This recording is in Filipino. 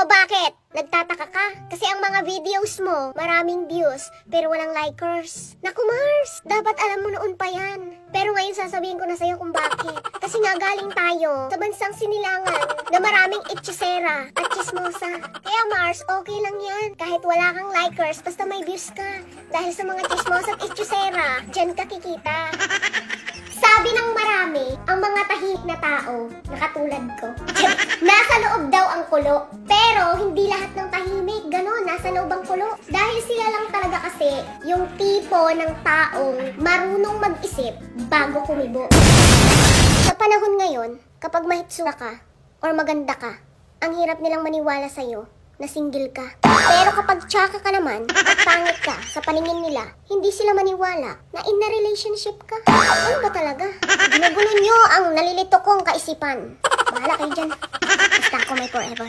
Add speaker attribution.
Speaker 1: O bakit? Nagtataka ka? Kasi ang mga videos mo, maraming views, pero walang likers. Naku Mars, dapat alam mo noon pa yan. Pero ngayon sasabihin ko na sa'yo kung bakit. Kasi nga galing tayo sa bansang sinilangan na maraming itsisera at chismosa. Kaya Mars, okay lang yan. Kahit wala kang likers, basta may views ka. Dahil sa mga chismosa at itsisera, dyan ka kikita. Sabi ng marami, ang mga tahimik na tao, na katulad ko, nasa loob daw ang kulo. Pero hindi lahat ng tahimik, ganon, nasa loob ang kulo. Dahil sila lang talaga kasi yung tipo ng taong marunong mag-isip bago kumibo. Sa panahon ngayon, kapag mahitsura ka or maganda ka, ang hirap nilang maniwala sa'yo na single ka. Pero kapag tsaka ka naman at pangit ka sa paningin nila, hindi sila maniwala na in a relationship ka. Ano ba talaga? Ginugulo nyo ang nalilito kong kaisipan. Bahala kayo dyan. Basta ako may forever.